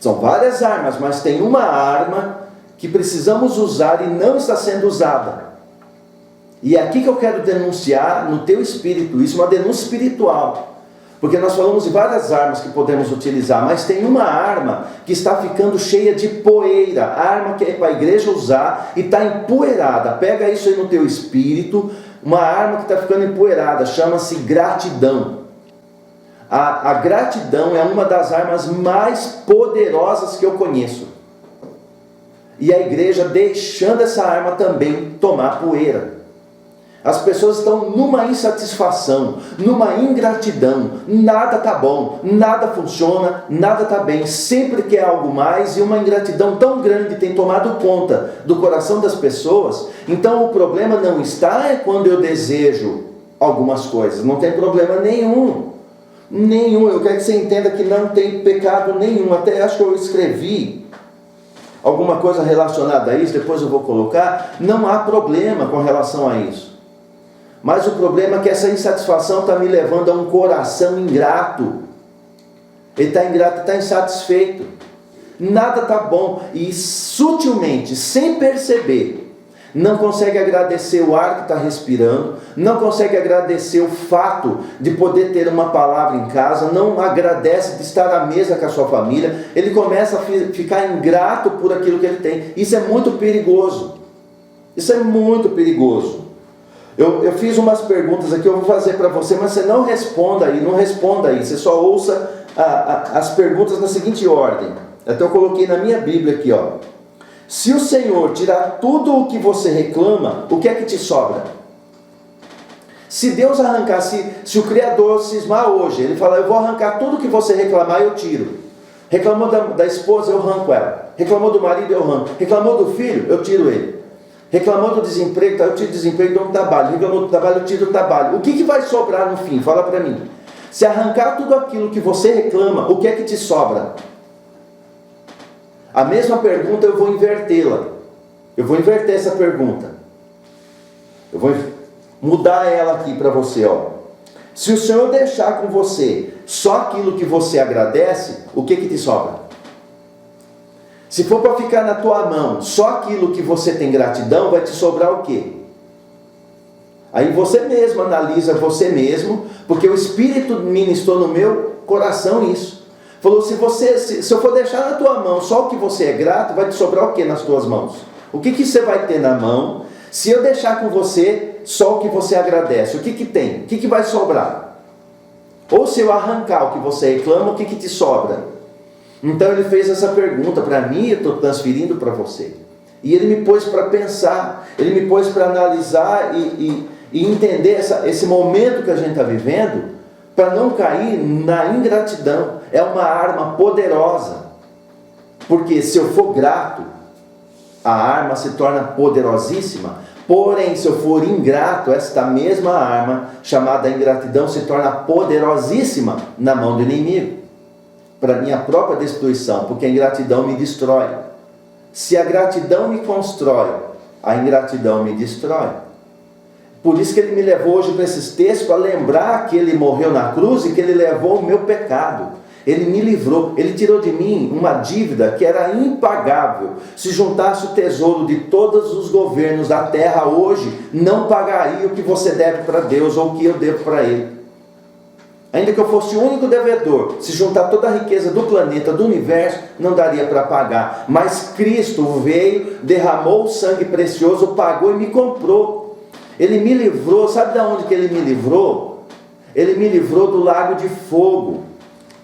São várias armas, mas tem uma arma que precisamos usar e não está sendo usada. E é aqui que eu quero denunciar no teu espírito, isso é uma denúncia espiritual. Porque nós falamos de várias armas que podemos utilizar, mas tem uma arma que está ficando cheia de poeira. A arma que é para a igreja usar e está empoeirada. Pega isso aí no teu espírito. Uma arma que está ficando empoeirada, chama-se gratidão. A gratidão é uma das armas mais poderosas que eu conheço. E a igreja deixando essa arma também tomar poeira. As pessoas estão numa insatisfação, numa ingratidão, nada está bom, nada funciona, nada está bem, sempre quer algo mais, e uma ingratidão tão grande tem tomado conta do coração das pessoas. Então o problema não está quando eu desejo algumas coisas, não tem problema nenhum, eu quero que você entenda que não tem pecado nenhum. Até acho que eu escrevi alguma coisa relacionada a isso, depois eu vou colocar. Não há problema com relação a isso. Mas o problema é que essa insatisfação está me levando a um coração ingrato. Ele está ingrato, está insatisfeito. Nada está bom. E sutilmente, sem perceber, não consegue agradecer o ar que está respirando, não consegue agradecer o fato de poder ter uma palavra em casa, não agradece de estar à mesa com a sua família. Ele começa a ficar ingrato por aquilo que ele tem. Isso é muito perigoso. Isso é muito perigoso. Eu fiz umas perguntas aqui, eu vou fazer para você, mas você não responda aí, você só ouça as perguntas na seguinte ordem. Até eu coloquei na minha Bíblia aqui, ó. Se o Senhor tirar tudo o que você reclama, o que é que te sobra? Se Deus arrancar, se o Criador cismar hoje, Ele fala, eu vou arrancar tudo que você reclamar, eu tiro. Reclamou da esposa, eu arranco ela. Reclamou do marido, eu arranco. Reclamou do filho, eu tiro ele. Reclamou do desemprego, eu tiro o desemprego, dou um trabalho. Reclamou do trabalho, eu tiro o trabalho. O que vai sobrar no fim? Fala para mim. Se arrancar tudo aquilo que você reclama, o que é que te sobra? A mesma pergunta eu vou invertê-la. Eu vou inverter essa pergunta. Eu vou mudar ela aqui para você, ó. Se o Senhor deixar com você só aquilo que você agradece, o que te sobra? Se for para ficar na tua mão só aquilo que você tem gratidão, vai te sobrar o quê? Aí você mesmo analisa você mesmo, porque o Espírito ministrou no meu coração isso. Falou, se eu for deixar na tua mão só o que você é grato, vai te sobrar o quê nas tuas mãos? O que você vai ter na mão? Se eu deixar com você só o que você agradece, o que tem? O que vai sobrar? Ou se eu arrancar o que você reclama, o que te sobra? Então ele fez essa pergunta para mim, eu estou transferindo para você. E ele me pôs para pensar, ele me pôs para analisar e entender esse momento que a gente está vivendo, para não cair na ingratidão. É uma arma poderosa, porque se eu for grato, a arma se torna poderosíssima. Porém, se eu for ingrato, esta mesma arma, chamada ingratidão, se torna poderosíssima na mão do inimigo, para minha própria destruição, porque a ingratidão me destrói. Se a gratidão me constrói, a ingratidão me destrói. Por isso que ele me levou hoje para esses textos, para lembrar que ele morreu na cruz e que ele levou o meu pecado. Ele me livrou, ele tirou de mim uma dívida que era impagável. Se juntasse o tesouro de todos os governos da terra hoje, não pagaria o que você deve para Deus ou o que eu devo para Ele. Ainda que eu fosse o único devedor, se juntar toda a riqueza do planeta, do universo, não daria para pagar. Mas Cristo veio, derramou o sangue precioso, pagou e me comprou. Ele me livrou, sabe de onde que Ele me livrou? Ele me livrou do lago de fogo.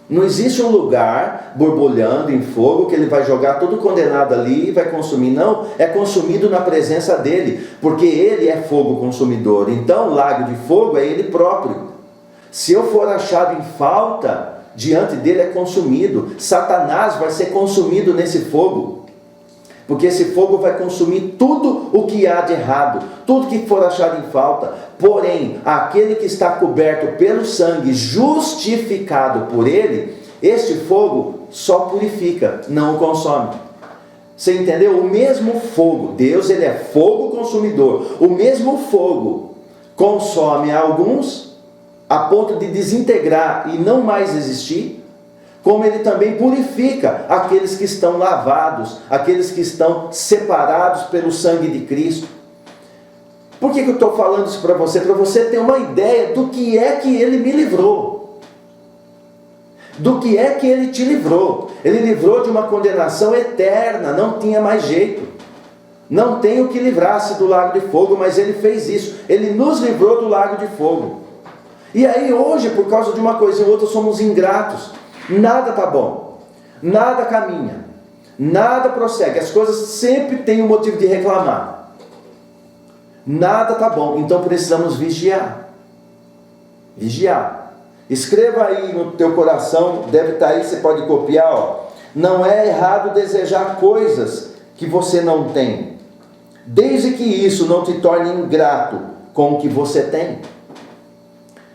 Não existe um lugar borbulhando em fogo que Ele vai jogar todo condenado ali e vai consumir. Não, é consumido na presença dEle, porque Ele é fogo consumidor. Então o lago de fogo é Ele próprio. Se eu for achado em falta, diante dele é consumido. Satanás vai ser consumido nesse fogo, porque esse fogo vai consumir tudo o que há de errado, tudo que for achado em falta. Porém, aquele que está coberto pelo sangue, justificado por ele, este fogo só purifica, não o consome. Você entendeu? O mesmo fogo, Deus ele é fogo consumidor, o mesmo fogo consome alguns, a ponto de desintegrar e não mais existir, como Ele também purifica aqueles que estão lavados, aqueles que estão separados pelo sangue de Cristo. Por que eu estou falando isso para você? Para você ter uma ideia do que é que Ele me livrou. Do que é que Ele te livrou. Ele livrou de uma condenação eterna, não tinha mais jeito. Não tem o que livrar-se do lago de fogo, mas Ele fez isso. Ele nos livrou do lago de fogo. E aí hoje, por causa de uma coisa ou outra, somos ingratos. Nada está bom. Nada caminha. Nada prossegue. As coisas sempre têm um motivo de reclamar. Nada está bom. Então precisamos vigiar. Vigiar. Escreva aí no teu coração, deve estar aí, você pode copiar, ó. Não é errado desejar coisas que você não tem, desde que isso não te torne ingrato com o que você tem.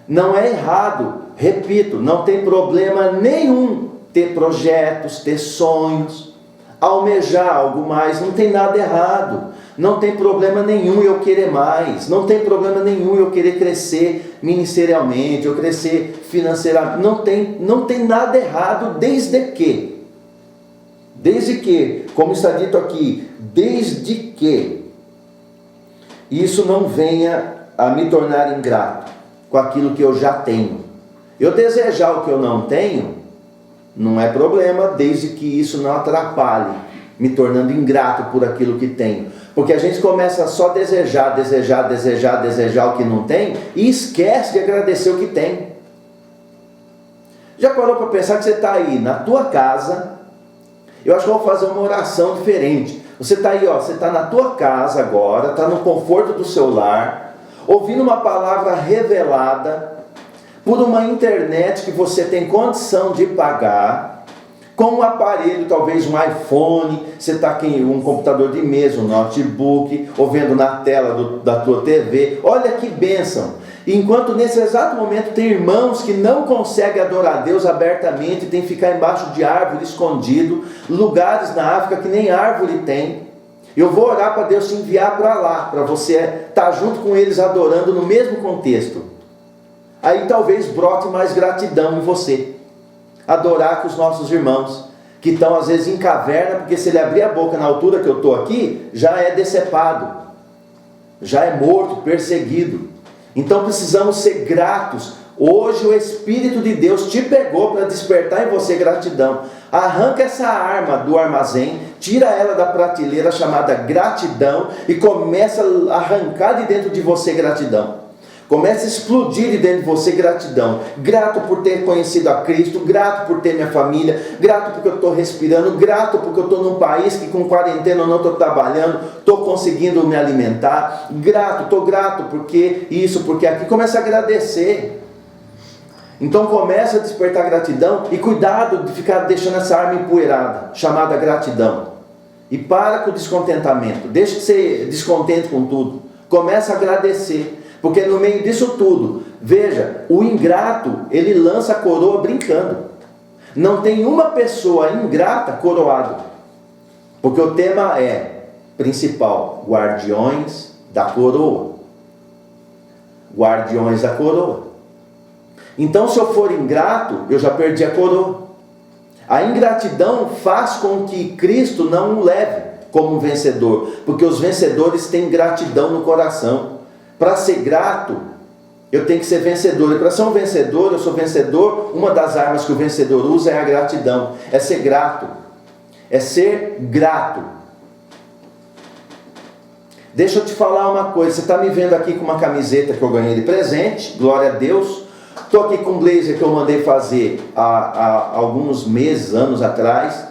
Não é errado, repito, não tem problema nenhum ter projetos, ter sonhos, almejar algo mais, não tem nada errado. Não tem problema nenhum eu querer mais, não tem problema nenhum eu querer crescer ministerialmente, eu crescer financeiramente, não tem nada errado desde que, como está dito aqui, desde que isso não venha a me tornar ingrato com aquilo que eu já tenho. Eu desejar o que eu não tenho, não é problema, desde que isso não atrapalhe, me tornando ingrato por aquilo que tenho. Porque a gente começa só a desejar o que não tem e esquece de agradecer o que tem. Já parou para pensar que você está aí na tua casa? Eu acho que eu vou fazer uma oração diferente. Você está aí, ó, você está na tua casa agora, está no conforto do seu lar, ouvindo uma palavra revelada por uma internet que você tem condição de pagar, com um aparelho, talvez um iPhone, você está aqui um computador de mesa, um notebook, ou vendo na tela da tua TV. Olha que bênção! Enquanto nesse exato momento tem irmãos que não conseguem adorar a Deus abertamente, tem que ficar embaixo de árvore, escondido, lugares na África que nem árvore tem. Eu vou orar para Deus te enviar para lá, para você estar junto com eles adorando no mesmo contexto. Aí talvez brote mais gratidão em você. Adorar com os nossos irmãos, que estão às vezes em caverna, porque se ele abrir a boca na altura que eu estou aqui, já é decepado, já é morto, perseguido. Então precisamos ser gratos. Hoje o Espírito de Deus te pegou para despertar em você gratidão. Arranca essa arma do armazém, tira ela da prateleira chamada gratidão e começa a arrancar de dentro de você gratidão. Começa a explodir de dentro de você gratidão. Grato por ter conhecido a Cristo, grato por ter minha família, grato porque eu estou respirando, grato porque eu estou num país que com quarentena eu não estou trabalhando, estou conseguindo me alimentar, estou grato porque isso, porque aqui. Começa a agradecer. Então começa a despertar gratidão e cuidado de ficar deixando essa arma empoeirada, chamada gratidão. E para com o descontentamento, deixa de ser descontente com tudo, começa a agradecer. Porque no meio disso tudo, veja, o ingrato, ele lança a coroa brincando. Não tem uma pessoa ingrata coroado. Porque o tema é, principal, guardiões da coroa. Guardiões da coroa. Então se eu for ingrato, eu já perdi a coroa. A ingratidão faz com que Cristo não o leve como um vencedor. Porque os vencedores têm gratidão no coração. Para ser grato, eu tenho que ser vencedor. E para ser um vencedor, eu sou vencedor. Uma das armas que o vencedor usa é a gratidão. É ser grato. É ser grato. Deixa eu te falar uma coisa. Você está me vendo aqui com uma camiseta que eu ganhei de presente. Glória a Deus. Estou aqui com um blazer que eu mandei fazer há alguns meses, anos atrás.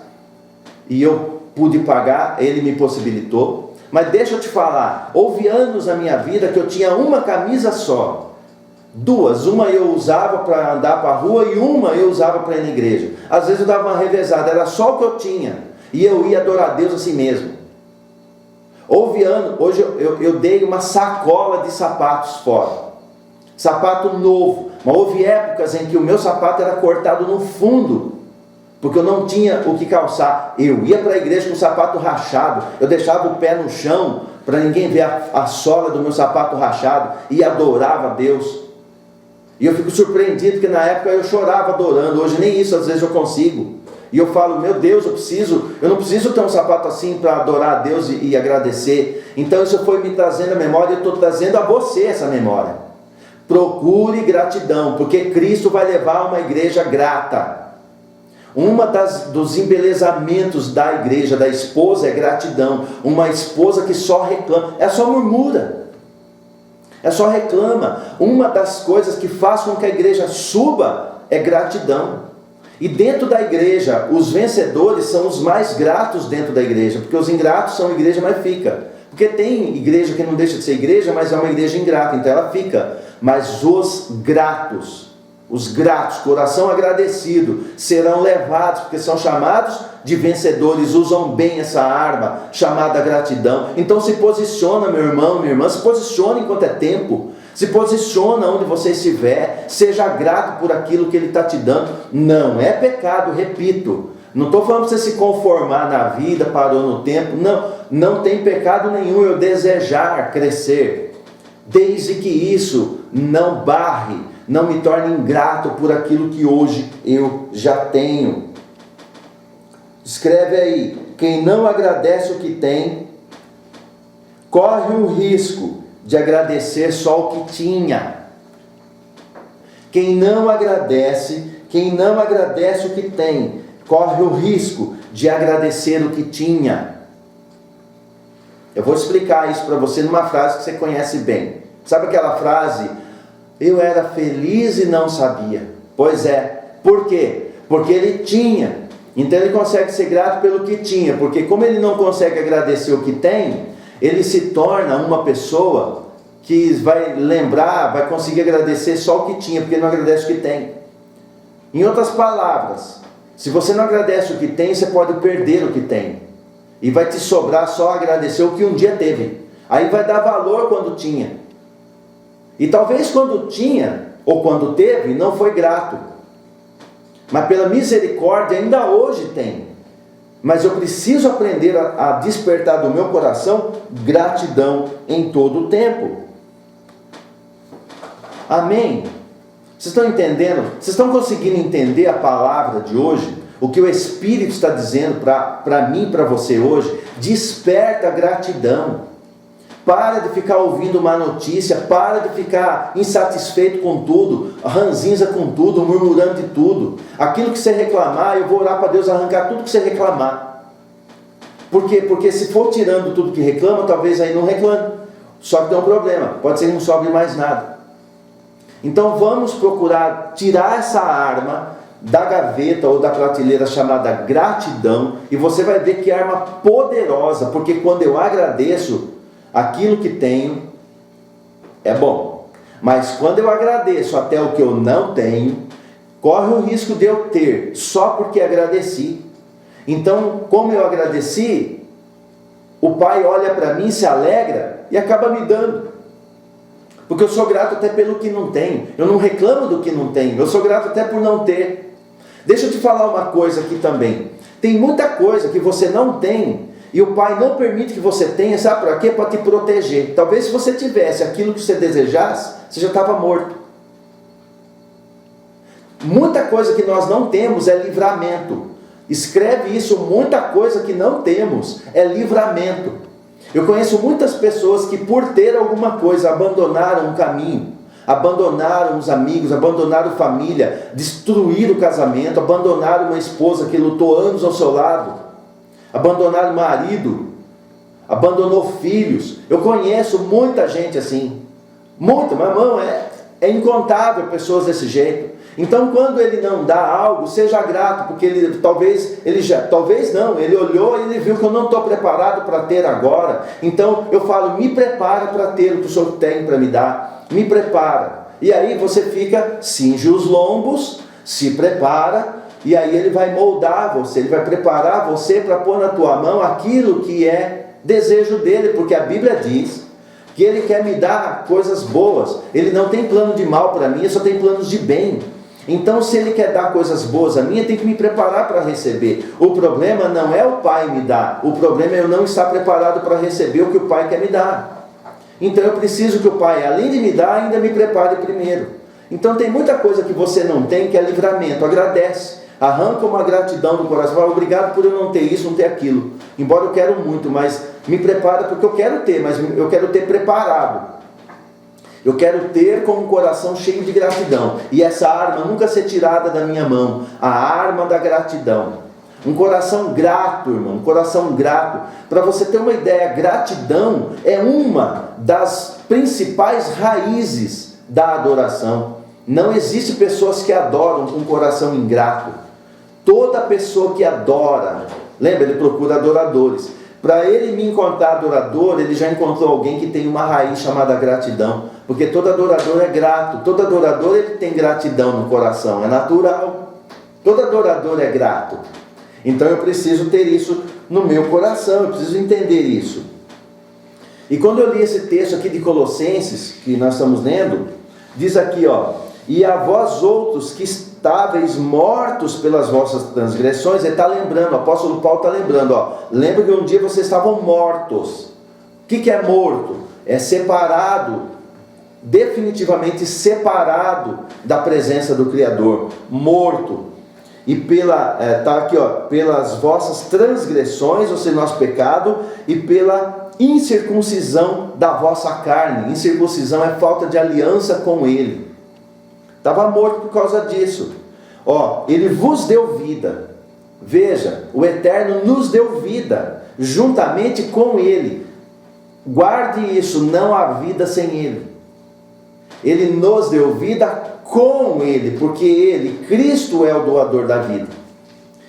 E eu pude pagar. Ele me possibilitou. Mas deixa eu te falar, houve anos na minha vida que eu tinha uma camisa só. Duas, uma eu usava para andar para a rua e uma eu usava para ir na igreja. Às vezes eu dava uma revezada, era só o que eu tinha. E eu ia adorar a Deus assim mesmo. Houve anos, hoje eu dei uma sacola de sapatos fora. Sapato novo. Mas houve épocas em que o meu sapato era cortado no fundo. Porque eu não tinha o que calçar. Eu ia para a igreja com o sapato rachado. Eu deixava o pé no chão para ninguém ver a sola do meu sapato rachado. E adorava a Deus. E eu fico surpreendido, porque na época eu chorava adorando, hoje nem isso às vezes eu consigo. E eu falo, meu Deus, eu não preciso ter um sapato assim para adorar a Deus e agradecer. Então isso foi me trazendo a memória, e eu estou trazendo a você essa memória. Procure gratidão, porque Cristo vai levar uma igreja grata. Dos embelezamentos da igreja, da esposa, é gratidão. Uma esposa que só reclama, ela só murmura, ela só reclama. Uma das coisas que faz com que a igreja suba é gratidão. E dentro da igreja, os vencedores são os mais gratos dentro da igreja, porque os ingratos são a igreja, mas fica. Porque tem igreja que não deixa de ser igreja, mas é uma igreja ingrata, então ela fica. Mas os gratos, coração agradecido, serão levados, porque são chamados de vencedores, usam bem essa arma chamada gratidão. Então se posiciona, meu irmão, minha irmã, se posiciona enquanto é tempo. Se posiciona onde você estiver, seja grato por aquilo que Ele está te dando. Não é pecado, repito. Não estou falando para você se conformar na vida, parou no tempo. Não tem pecado nenhum eu desejar crescer, desde que isso não barre, não me torne ingrato por aquilo que hoje eu já tenho. Escreve aí: quem não agradece o que tem, corre o risco de agradecer só o que tinha. Quem não agradece o que tem, corre o risco de agradecer o que tinha. Eu vou explicar isso para você numa frase que você conhece bem. Sabe aquela frase? Eu era feliz e não sabia. Pois é. Por quê? Porque ele tinha. Então ele consegue ser grato pelo que tinha. Porque como ele não consegue agradecer o que tem, ele se torna uma pessoa que vai lembrar, vai conseguir agradecer só o que tinha, porque ele não agradece o que tem. Em outras palavras, se você não agradece o que tem, você pode perder o que tem. E vai te sobrar só agradecer o que um dia teve. Aí vai dar valor quando tinha. E talvez quando tinha, ou quando teve, não foi grato. Mas pela misericórdia ainda hoje tem. Mas eu preciso aprender a despertar do meu coração gratidão em todo o tempo. Amém? Vocês estão entendendo? Vocês estão conseguindo entender a palavra de hoje? O que o Espírito está dizendo para mim e para você hoje? Desperta a gratidão. Para de ficar ouvindo uma notícia, para de ficar insatisfeito com tudo, ranzinza com tudo, murmurando de tudo. Aquilo que você reclamar, eu vou orar para Deus arrancar tudo que você reclamar. Por quê? Porque se for tirando tudo que reclama, talvez aí não reclame. Só que tem um problema, pode ser que não sobre mais nada. Então vamos procurar tirar essa arma da gaveta ou da prateleira chamada gratidão, e você vai ver que arma poderosa, porque quando eu agradeço, aquilo que tenho é bom. Mas quando eu agradeço até o que eu não tenho, corre o risco de eu ter só porque agradeci. Então, como eu agradeci, o Pai olha para mim, se alegra e acaba me dando. Porque eu sou grato até pelo que não tenho. Eu não reclamo do que não tenho. Eu sou grato até por não ter. Deixa eu te falar uma coisa aqui também. Tem muita coisa que você não tem e o Pai não permite que você tenha, sabe para quê? Para te proteger. Talvez se você tivesse aquilo que você desejasse, você já estava morto. Muita coisa que nós não temos é livramento. Escreve isso, muita coisa que não temos é livramento. Eu conheço muitas pessoas que por ter alguma coisa abandonaram um caminho, abandonaram os amigos, abandonaram família, destruíram o casamento, abandonaram uma esposa que lutou anos ao seu lado, abandonaram o marido, abandonou filhos. Eu conheço muita gente assim, muita, mas irmão, é incontável pessoas desse jeito. Então quando ele não dá algo, seja grato, porque ele olhou e ele viu que eu não estou preparado para ter agora. Então eu falo, me prepara para ter o que o Senhor tem para me dar, me prepara. E aí você fica, cinge os lombos, se prepara, e aí ele vai moldar você, ele vai preparar você para pôr na tua mão aquilo que é desejo dele, porque a Bíblia diz que ele quer me dar coisas boas. Ele não tem plano de mal para mim, ele só tem planos de bem. Então se ele quer dar coisas boas a mim, eu tenho que me preparar para receber. O problema não é o Pai me dar, o problema é eu não estar preparado para receber o que o Pai quer me dar. Então eu preciso que o Pai, além de me dar, ainda me prepare primeiro. Então tem muita coisa que você não tem, que é livramento. Agradece, arranca uma gratidão do coração. Fala, obrigado por eu não ter isso, não ter aquilo. Embora eu quero muito, mas me prepara porque eu quero ter, mas eu quero ter preparado. Eu quero ter com um coração cheio de gratidão. E essa arma nunca ser tirada da minha mão. A arma da gratidão. Um coração grato, irmão. Um coração grato. Para você ter uma ideia, gratidão é uma das principais raízes da adoração. Não existe pessoas que adoram com um coração ingrato. Toda pessoa que adora, lembra, ele procura adoradores. Para ele me encontrar adorador, ele já encontrou alguém que tem uma raiz chamada gratidão. Porque todo adorador é grato. Todo adorador ele tem gratidão no coração. É natural. Todo adorador é grato. Então eu preciso ter isso no meu coração. Eu preciso entender isso. E quando eu li esse texto aqui de Colossenses, que nós estamos lendo, diz aqui, ó: e a vós outros que estáveis mortos pelas vossas transgressões. Ele está lembrando, o apóstolo Paulo está lembrando, ó, lembra que um dia vocês estavam mortos. O que é morto? É separado, definitivamente separado da presença do Criador, morto. E tá aqui, ó, pelas vossas transgressões, ou seja, nosso pecado, e pela incircuncisão da vossa carne. Incircuncisão é falta de aliança com Ele. Estava morto por causa disso. Ó, Ele vos deu vida. Veja, o Eterno nos deu vida, juntamente com Ele. Guarde isso, não há vida sem Ele. Ele nos deu vida com Ele, porque Ele, Cristo, é o doador da vida.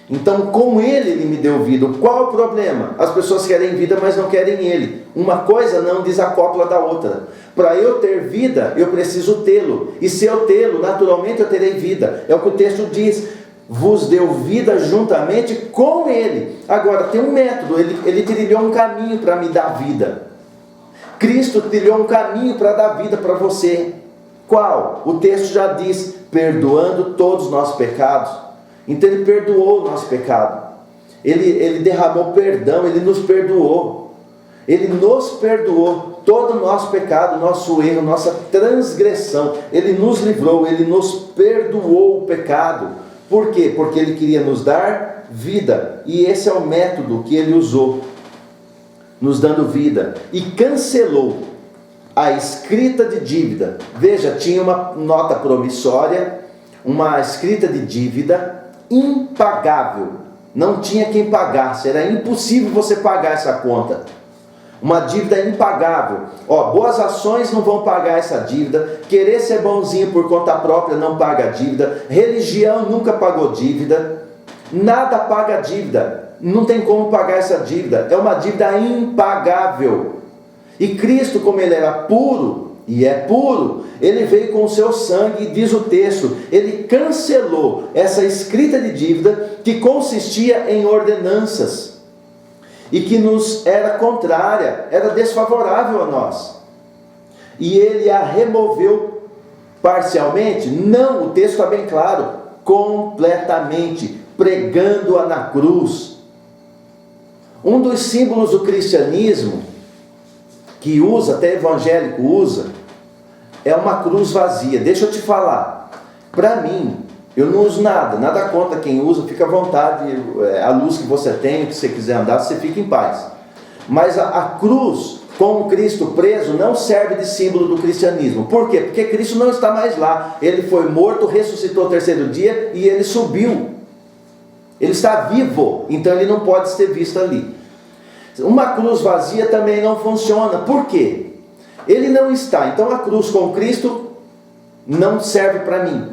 Então, com Ele me deu vida. Qual o problema? As pessoas querem vida, mas não querem Ele. Uma coisa não desacopla da outra. Para eu ter vida, eu preciso tê-lo. E se eu tê-lo, naturalmente eu terei vida. É o que o texto diz. Vos deu vida juntamente com Ele. Agora, tem um método. Ele trilhou um caminho para me dar vida. Cristo trilhou um caminho para dar vida para você. Qual? O texto já diz: perdoando todos os nossos pecados. Então Ele perdoou o nosso pecado. Ele derramou perdão, Ele nos perdoou. Ele nos perdoou todo o nosso pecado, nosso erro, nossa transgressão. Ele nos livrou, Ele nos perdoou o pecado. Por quê? Porque Ele queria nos dar vida. E esse é o método que Ele usou, nos dando vida. E cancelou a escrita de dívida. Veja, tinha uma nota promissória, uma escrita de dívida impagável. Não tinha quem pagasse, era impossível você pagar essa conta. Uma dívida impagável. Ó, boas ações não vão pagar essa dívida. Querer ser bonzinho por conta própria não paga dívida. Religião nunca pagou dívida. Nada paga dívida. Não tem como pagar essa dívida. É uma dívida impagável. E Cristo, como Ele era puro, e é puro, Ele veio com o seu sangue, diz o texto, Ele cancelou essa escrita de dívida que consistia em ordenanças e que nos era contrária, era desfavorável a nós. E Ele a removeu parcialmente? Não, o texto está bem claro, completamente, pregando-a na cruz. Um dos símbolos do cristianismo, que usa, até evangélico usa, é uma cruz vazia. Deixa eu te falar, para mim, eu não uso nada contra quem usa, fica à vontade, a luz que você tem, que você quiser andar, você fica em paz. Mas a cruz, com o Cristo preso, não serve de símbolo do cristianismo. Por quê? Porque Cristo não está mais lá. Ele foi morto, ressuscitou ao terceiro dia e Ele subiu. Ele está vivo, então Ele não pode ser visto ali. Uma cruz vazia também não funciona. Por quê? Ele não está. Então a cruz com Cristo não serve para mim.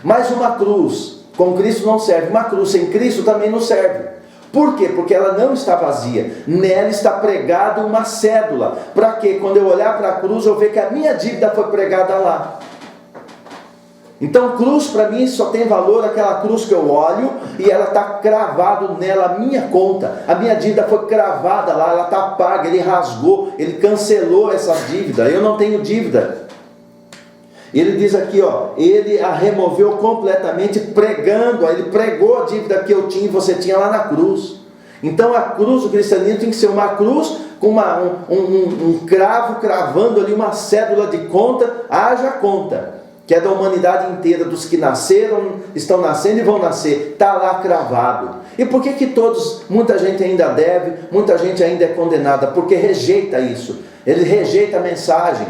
Mas uma cruz com Cristo não serve. Uma cruz sem Cristo também não serve. Por quê? Porque ela não está vazia. Nela está pregada uma cédula. Para quê? Quando eu olhar para a cruz, eu ver que a minha dívida foi pregada lá. Então cruz para mim só tem valor aquela cruz que eu olho e ela está cravado nela a minha conta. A minha dívida foi cravada lá, ela está paga. Ele rasgou, Ele cancelou essa dívida. Eu não tenho dívida. Ele diz aqui, ó, Ele a removeu completamente, pregando. Ele pregou a dívida que eu tinha e você tinha lá na cruz. Então a cruz do cristianismo tem que ser uma cruz com um cravo cravando ali uma cédula de conta. Haja conta. que é da humanidade inteira, dos que nasceram, estão nascendo e vão nascer, está lá cravado. E por que muita gente ainda deve, muita gente ainda é condenada? Porque rejeita isso, ele rejeita a mensagem.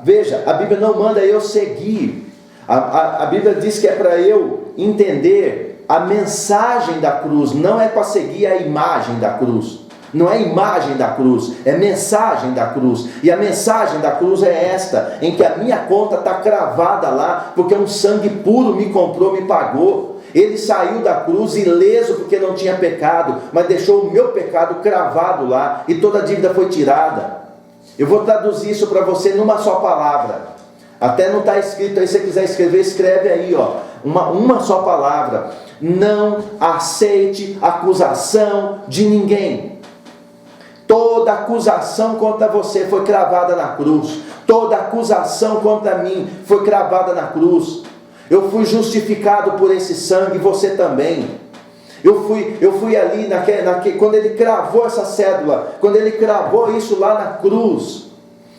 Veja, a Bíblia não manda eu seguir, a Bíblia diz que é para eu entender a mensagem da cruz, não é para seguir a imagem da cruz. Não é imagem da cruz, é mensagem da cruz. E a mensagem da cruz é esta, em que a minha conta está cravada lá, porque um sangue puro me comprou, me pagou. Ele saiu da cruz ileso porque não tinha pecado, mas deixou o meu pecado cravado lá, e toda a dívida foi tirada. Eu vou traduzir isso para você numa só palavra. Até não está escrito aí, se você quiser escrever, escreve aí, ó. Uma só palavra. Não aceite acusação de ninguém. Toda acusação contra você foi cravada na cruz. Toda acusação contra mim foi cravada na cruz. Eu fui justificado por esse sangue, você também. Eu fui ali, quando ele cravou essa cédula, quando ele cravou isso lá na cruz,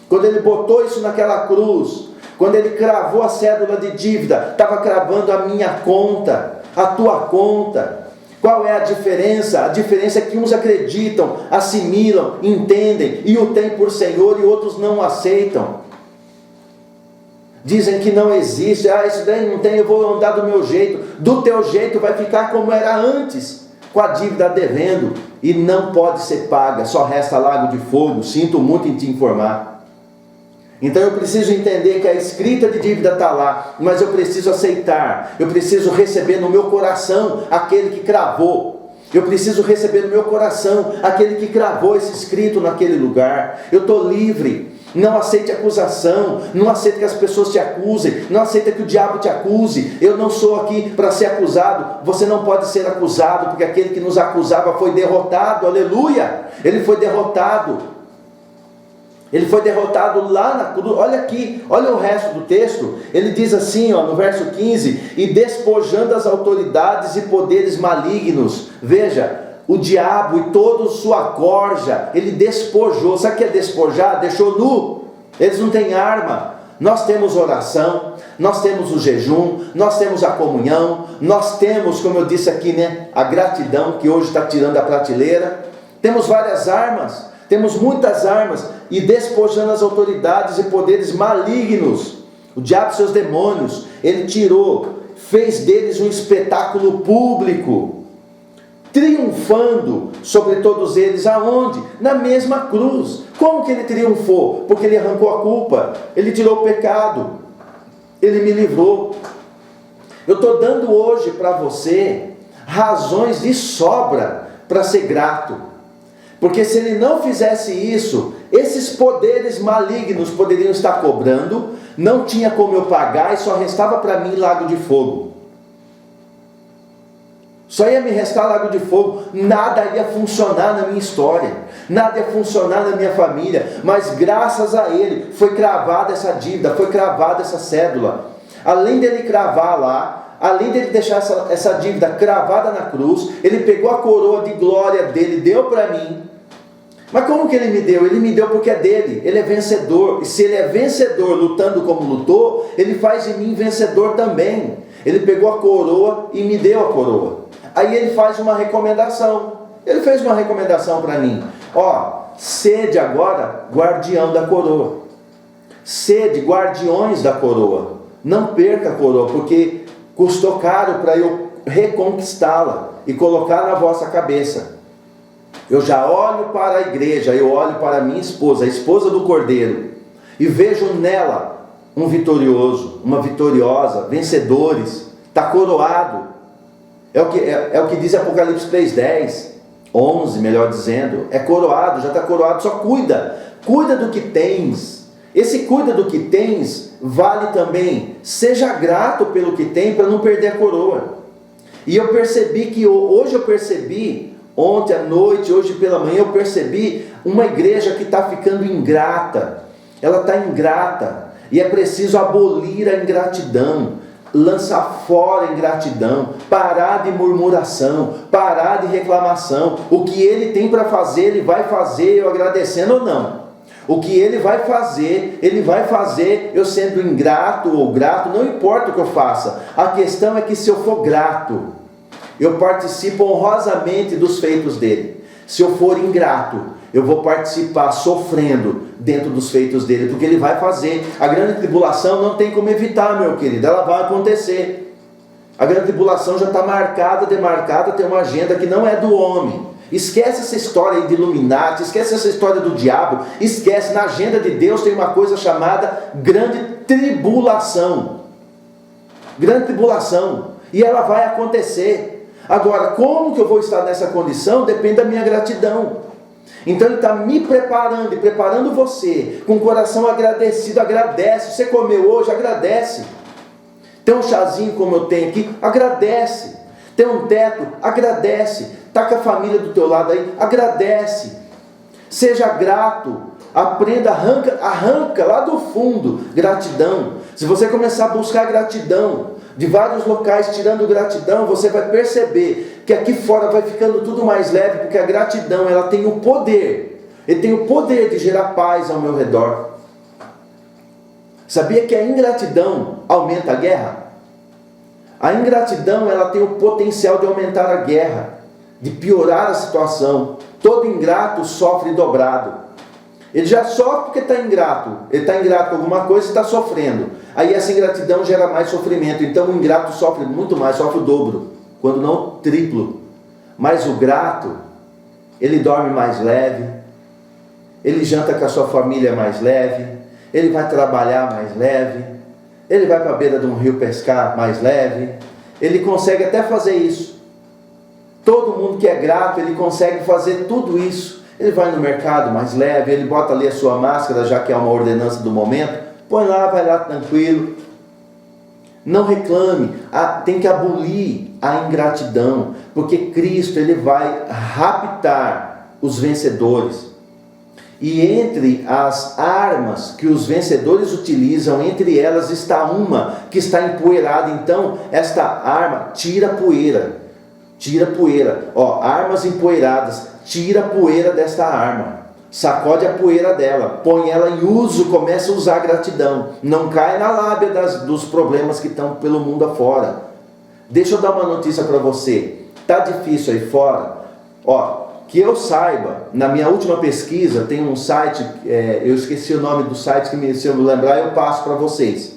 quando ele botou isso naquela cruz, quando ele cravou a cédula de dívida, estava cravando a minha conta, a tua conta. Qual é a diferença? A diferença é que uns acreditam, assimilam, entendem e o têm por Senhor, e outros não aceitam. Dizem que não existe. Isso daí não tem, eu vou andar do meu jeito. Do teu jeito vai ficar como era antes, com a dívida devendo, e não pode ser paga, só resta lago de fogo. Sinto muito em te informar. Então eu preciso entender que a escrita de dívida está lá, mas eu preciso aceitar, eu preciso receber no meu coração aquele que cravou, eu preciso receber no meu coração aquele que cravou esse escrito naquele lugar. Eu estou livre. Não aceite acusação, não aceite que as pessoas te acusem, não aceite que o diabo te acuse. Eu não sou aqui para ser acusado, você não pode ser acusado, porque aquele que nos acusava foi derrotado, aleluia, ele foi derrotado. Ele foi derrotado lá na cruz. Olha aqui, olha o resto do texto. Ele diz assim, no verso 15: e despojando as autoridades e poderes malignos. Veja, o diabo e toda sua corja, ele despojou. Sabe o que é despojar? Deixou nu. Eles não têm arma. Nós temos oração, nós temos o jejum, nós temos a comunhão, nós temos, como eu disse aqui, a gratidão, que hoje está tirando a prateleira. Temos várias armas. Temos muitas armas, e despojando as autoridades e poderes malignos, o diabo e seus demônios, ele tirou, fez deles um espetáculo público, triunfando sobre todos eles. Aonde? Na mesma cruz. Como que ele triunfou? Porque ele arrancou a culpa, ele tirou o pecado, ele me livrou. Eu estou dando hoje para você razões de sobra para ser grato. Porque se ele não fizesse isso, esses poderes malignos poderiam estar cobrando, não tinha como eu pagar, e só restava para mim lago de fogo. Só ia me restar lago de fogo, nada ia funcionar na minha história, nada ia funcionar na minha família, mas graças a ele foi cravada essa dívida, foi cravada essa cédula. Além dele cravar lá, além dele deixar essa dívida cravada na cruz, ele pegou a coroa de glória dele, deu para mim. Mas como que ele me deu? Ele me deu porque é dele, ele é vencedor. E se ele é vencedor lutando como lutou, ele faz de mim vencedor também. Ele pegou a coroa e me deu a coroa. Aí ele faz uma recomendação. Ele fez uma recomendação para mim. Sede agora guardião da coroa. Sede guardiões da coroa. Não perca a coroa, porque custou caro para eu reconquistá-la e colocar na vossa cabeça. Eu já olho para a igreja, eu olho para a minha esposa, a esposa do Cordeiro, e vejo nela um vitorioso, uma vitoriosa, vencedores, está coroado. É o que diz Apocalipse 3:10, 11 melhor dizendo, é coroado, já está coroado, só cuida do que tens. Esse cuida do que tens vale também, seja grato pelo que tem para não perder a coroa. E eu percebi que ontem à noite, hoje pela manhã, eu percebi uma igreja que está ficando ingrata. Ela está ingrata. E é preciso abolir a ingratidão. Lançar fora a ingratidão. Parar de murmuração. Parar de reclamação. O que ele tem para fazer, ele vai fazer, eu agradecendo ou não. O que Ele vai fazer eu sendo ingrato ou grato, não importa o que eu faça. A questão é que se eu for grato, eu participo honrosamente dos feitos dele. Se eu for ingrato, eu vou participar sofrendo dentro dos feitos dele, porque ele vai fazer. A grande tribulação não tem como evitar, meu querido, ela vai acontecer. A grande tribulação já está marcada, demarcada, tem uma agenda que não é do homem. Esquece essa história aí de Illuminati, esquece essa história do diabo, esquece, na agenda de Deus tem uma coisa chamada grande tribulação. Grande tribulação. E ela vai acontecer. Agora, como que eu vou estar nessa condição? Depende da minha gratidão. Então Ele está me preparando e preparando você, com o coração agradecido. Agradece. Você comeu hoje? Agradece. Tem um chazinho como eu tenho aqui? Agradece. Tem um teto? Agradece. Está com a família do teu lado aí? Agradece. Seja grato. Aprenda, arranca lá do fundo gratidão. Se você começar a buscar gratidão de vários locais, tirando gratidão, você vai perceber que aqui fora vai ficando tudo mais leve, porque a gratidão, ela tem o poder. Ele tem o poder de gerar paz ao meu redor. Sabia que a ingratidão aumenta a guerra? A ingratidão, ela tem o potencial de aumentar a guerra, de piorar a situação. Todo ingrato sofre dobrado. Ele já sofre porque está ingrato. Ele está ingrato com alguma coisa e está sofrendo. Aí essa ingratidão gera mais sofrimento. Então o ingrato sofre muito mais, sofre o dobro, quando não o triplo. Mas o grato, ele dorme mais leve, ele janta com a sua família mais leve, ele vai trabalhar mais leve, ele vai para a beira de um rio pescar mais leve, ele consegue até fazer isso. Todo mundo que é grato, ele consegue fazer tudo isso. Ele vai no mercado mais leve, ele bota ali a sua máscara, já que é uma ordenança do momento, põe lá, vai lá tranquilo. Não reclame, tem que abolir a ingratidão, porque Cristo, ele vai raptar os vencedores. E entre as armas que os vencedores utilizam, entre elas está uma que está empoeirada. Então, esta arma tira poeira. Tira poeira. Armas empoeiradas. Tira a poeira desta arma. Sacode a poeira dela. Põe ela em uso. Começa a usar a gratidão. Não cai na lábia dos problemas que estão pelo mundo afora. Deixa eu dar uma notícia para você. Está difícil aí fora? Que eu saiba, na minha última pesquisa, tem um site, eu esqueci o nome do site, se eu me lembrar eu passo para vocês.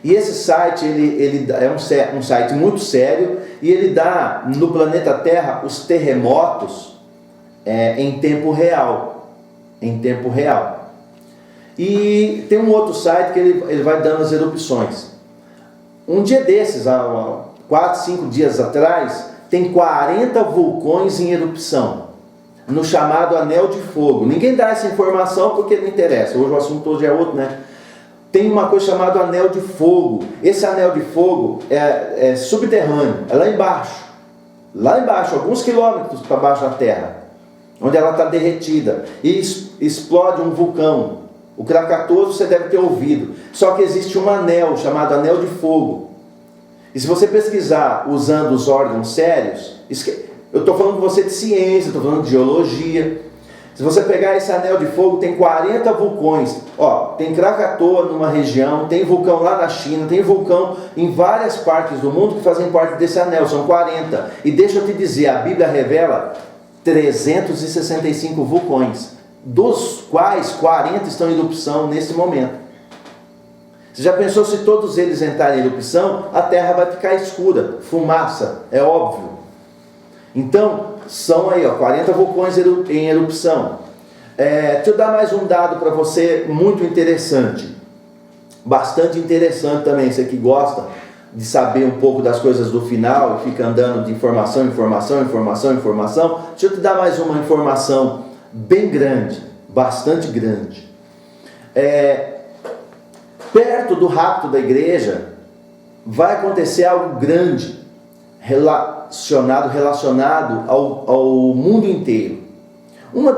E esse site, ele é um site muito sério, e ele dá no planeta Terra os terremotos em tempo real. Em tempo real. E tem um outro site que ele vai dando as erupções. Um dia desses, há 4, 5 dias atrás, tem 40 vulcões em erupção, no chamado Anel de Fogo. Ninguém dá essa informação porque não interessa, hoje o assunto hoje é outro, né? Tem uma coisa chamada Anel de Fogo. Esse Anel de Fogo é subterrâneo, é lá embaixo, alguns quilômetros para baixo da terra, onde ela está derretida, e explode um vulcão. O Krakatoa você deve ter ouvido, só que existe um anel chamado Anel de Fogo. E se você pesquisar usando os órgãos sérios, eu estou falando com você de ciência, estou falando de geologia. Se você pegar esse anel de fogo, tem 40 vulcões. Tem Krakatoa numa região, tem vulcão lá na China, tem vulcão em várias partes do mundo que fazem parte desse anel, são 40. E deixa eu te dizer, a Bíblia revela 365 vulcões, dos quais 40 estão em erupção nesse momento. Você já pensou se todos eles entrarem em erupção, a terra vai ficar escura, fumaça, é óbvio. Então, são aí 40 vulcões em erupção. Deixa eu dar mais um dado para você muito interessante. Bastante interessante também, você que gosta de saber um pouco das coisas do final e fica andando de informação em informação. Deixa eu te dar mais uma informação bem grande, bastante grande. Perto do rapto da igreja, vai acontecer algo grande, relacionado ao mundo inteiro. Uma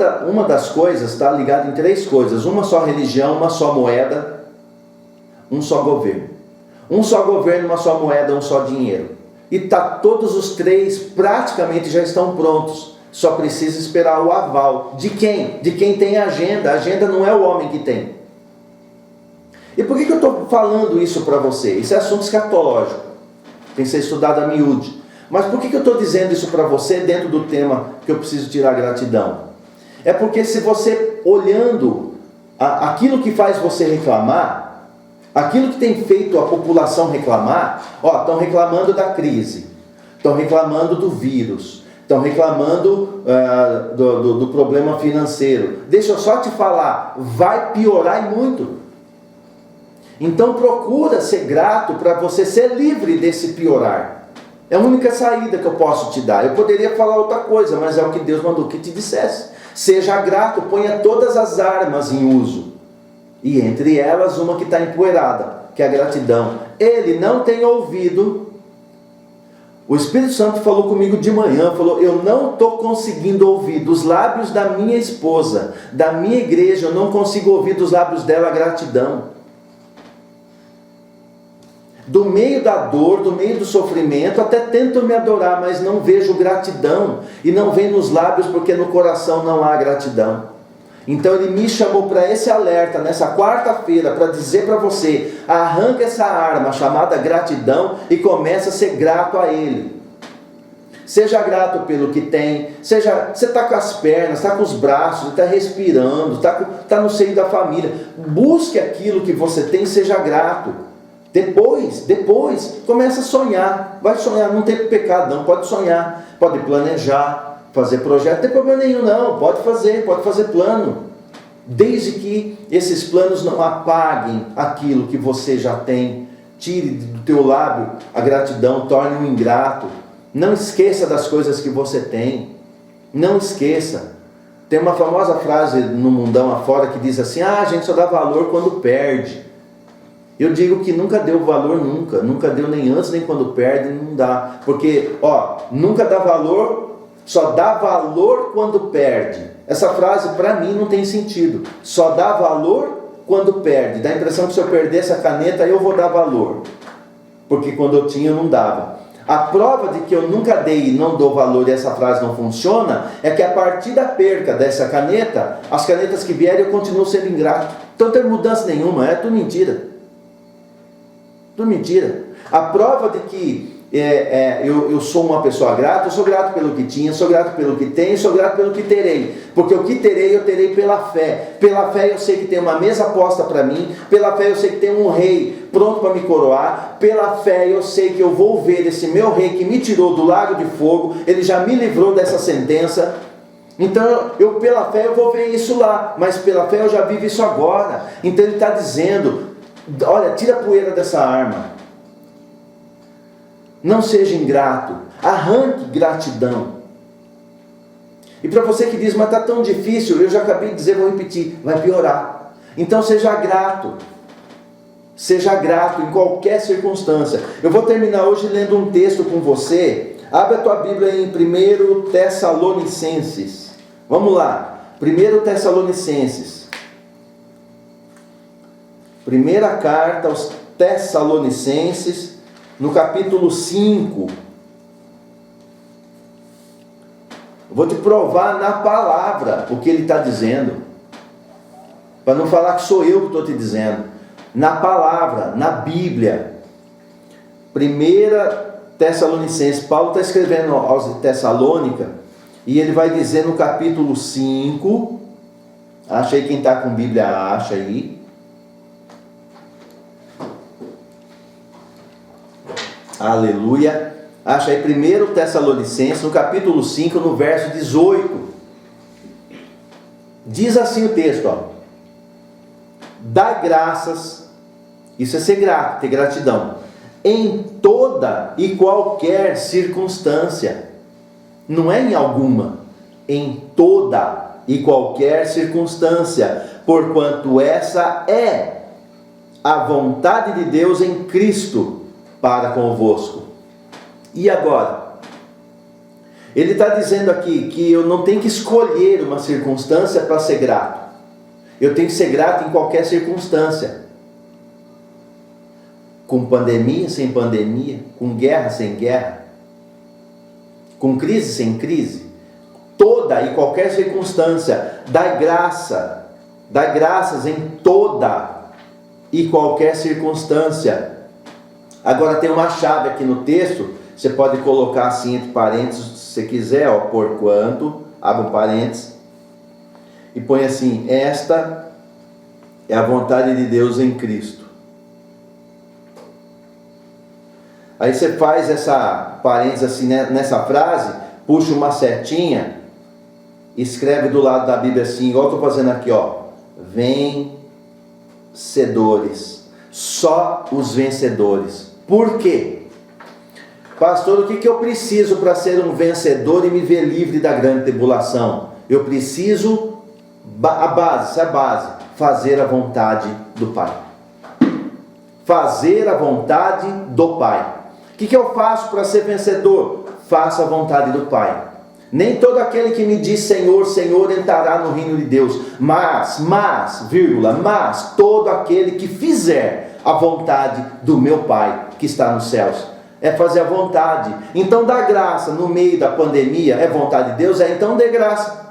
das coisas está ligada em 3 coisas: uma só religião, uma só moeda, um só governo. Um só governo, uma só moeda, um só dinheiro. E todos os 3 praticamente já estão prontos. Só precisa esperar o aval. De quem? De quem tem agenda. A agenda não é o homem que tem. E por que eu estou falando isso para você? Isso é assunto escatológico. Tem que ser estudado a miúde. Mas por que eu estou dizendo isso para você dentro do tema que eu preciso tirar gratidão? É porque se você olhando aquilo que faz você reclamar, aquilo que tem feito a população reclamar, estão reclamando da crise, estão reclamando do vírus, estão reclamando do problema financeiro. Deixa eu só te falar, vai piorar e muito. Então procura ser grato para você ser livre desse piorar. É a única saída que eu posso te dar. Eu poderia falar outra coisa, mas é o que Deus mandou que te dissesse. Seja grato, ponha todas as armas em uso. E entre elas uma que está empoeirada, que é a gratidão. Ele não tem ouvido. O Espírito Santo falou comigo de manhã, falou, eu não estou conseguindo ouvir dos lábios da minha esposa, da minha igreja, eu não consigo ouvir dos lábios dela a gratidão. Do meio da dor, do meio do sofrimento, até tento me adorar, mas não vejo gratidão. E não vem nos lábios porque no coração não há gratidão. Então ele me chamou para esse alerta, nessa quarta-feira, para dizer para você, arranca essa arma chamada gratidão e começa a ser grato a Ele. Seja grato pelo que tem, você está com as pernas, está com os braços, está respirando, está no seio da família. Busque aquilo que você tem e seja grato. Depois, começa a sonhar. Vai sonhar, não tem pecado não, pode sonhar, pode planejar, fazer projeto, não tem problema nenhum não, pode fazer plano. Desde que esses planos não apaguem aquilo que você já tem. Tire do teu lábio a gratidão, torne-o ingrato. Não esqueça das coisas que você tem. Não esqueça. Tem uma famosa frase no mundão afora que diz assim, a gente só dá valor quando perde. Eu digo que nunca deu valor, nunca deu nem antes, nem quando perde, não dá. Porque, nunca dá valor, só dá valor quando perde. Essa frase para mim não tem sentido. Só dá valor quando perde. Dá a impressão que se eu perder essa caneta, eu vou dar valor. Porque quando eu tinha, eu não dava. A prova de que eu nunca dei e não dou valor e essa frase não funciona, é que a partir da perca dessa caneta, as canetas que vierem eu continuo sendo ingrato. Então não tem mudança nenhuma, é tudo mentira. Tudo mentira. A prova de que eu sou uma pessoa grata, eu sou grato pelo que tinha, sou grato pelo que tenho, sou grato pelo que terei. Porque o que terei, eu terei pela fé. Pela fé eu sei que tem uma mesa posta para mim, pela fé eu sei que tem um rei pronto para me coroar, pela fé eu sei que eu vou ver esse meu rei que me tirou do lago de fogo, ele já me livrou dessa sentença. Então, pela fé eu vou ver isso lá, mas pela fé eu já vivo isso agora. Então ele está dizendo, olha, tira a poeira dessa arma. Não seja ingrato. Arranque gratidão. E para você que diz, mas está tão difícil, eu já acabei de dizer, vou repetir, vai piorar. Então seja grato. Seja grato em qualquer circunstância. Eu vou terminar hoje lendo um texto com você. Abre a tua Bíblia em 1 Tessalonicenses. Vamos lá. 1 Tessalonicenses. Primeira carta aos Tessalonicenses, no capítulo 5. Vou te provar na palavra o que ele está dizendo. Para não falar que sou eu que estou te dizendo. Na palavra, na Bíblia. 1 Tessalonicenses. Paulo está escrevendo aos Tessalônica. E ele vai dizer no capítulo 5. Acha aí, quem está com Bíblia, acha aí. Aleluia. Acha aí 1 Tessalonicenses, no capítulo 5, no verso 18. Diz assim o texto, dai graças, isso é ser grato, ter gratidão, em toda e qualquer circunstância. Não é em alguma, em toda e qualquer circunstância, porquanto essa é a vontade de Deus em Cristo para convosco. E agora? Ele está dizendo aqui que eu não tenho que escolher uma circunstância para ser grato. Eu tenho que ser grato em qualquer circunstância. Com pandemia, sem pandemia, com guerra, sem guerra, com crise, sem crise, toda e qualquer circunstância. Dai graças em toda e qualquer circunstância. Agora tem uma chave aqui no texto, você pode colocar assim entre parênteses, se você quiser, ó, porquanto, abre um parênteses, e põe assim: esta é a vontade de Deus em Cristo. Aí você faz essa parênteses assim, né, nessa frase, puxa uma setinha, escreve do lado da Bíblia assim, igual eu estou fazendo aqui, ó: vencedores. Só os vencedores. Por quê? Pastor, o que eu preciso para ser um vencedor e me ver livre da grande tribulação? Eu preciso, a base, fazer a vontade do Pai. Fazer a vontade do Pai. O que eu faço para ser vencedor? Faça a vontade do Pai. Nem todo aquele que me diz Senhor, Senhor entrará no reino de Deus, mas todo aquele que fizer a vontade do meu Pai que está nos céus. É fazer a vontade. Então dá graça no meio da pandemia, é vontade de Deus? Então dê graça.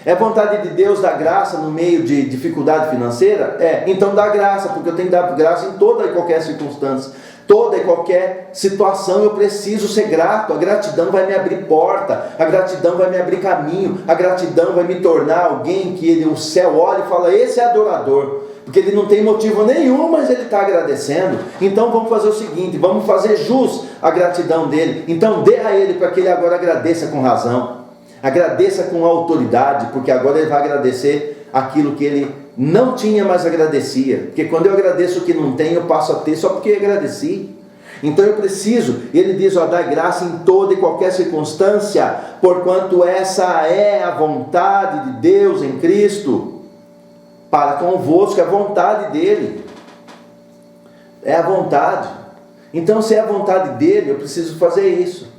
É vontade de Deus dar graça no meio de dificuldade financeira? Então dá graça, porque eu tenho que dar graça em toda e qualquer circunstância. Toda e qualquer situação eu preciso ser grato. A gratidão vai me abrir porta, a gratidão vai me abrir caminho, a gratidão vai me tornar alguém que o céu olha e fala: esse é adorador, porque ele não tem motivo nenhum, mas ele está agradecendo. Então vamos fazer o seguinte, vamos fazer jus à gratidão dele. Então dê a ele para que ele agora agradeça com razão, agradeça com autoridade, porque agora ele vai agradecer aquilo que ele não tinha, mas agradecia. Porque quando eu agradeço o que não tenho, eu passo a ter só porque eu agradeci. Então eu preciso, ele diz, ó, dá graça em toda e qualquer circunstância, porquanto essa é a vontade de Deus em Cristo, para convosco, é a vontade dele. É a vontade. Então se é a vontade dele, eu preciso fazer isso.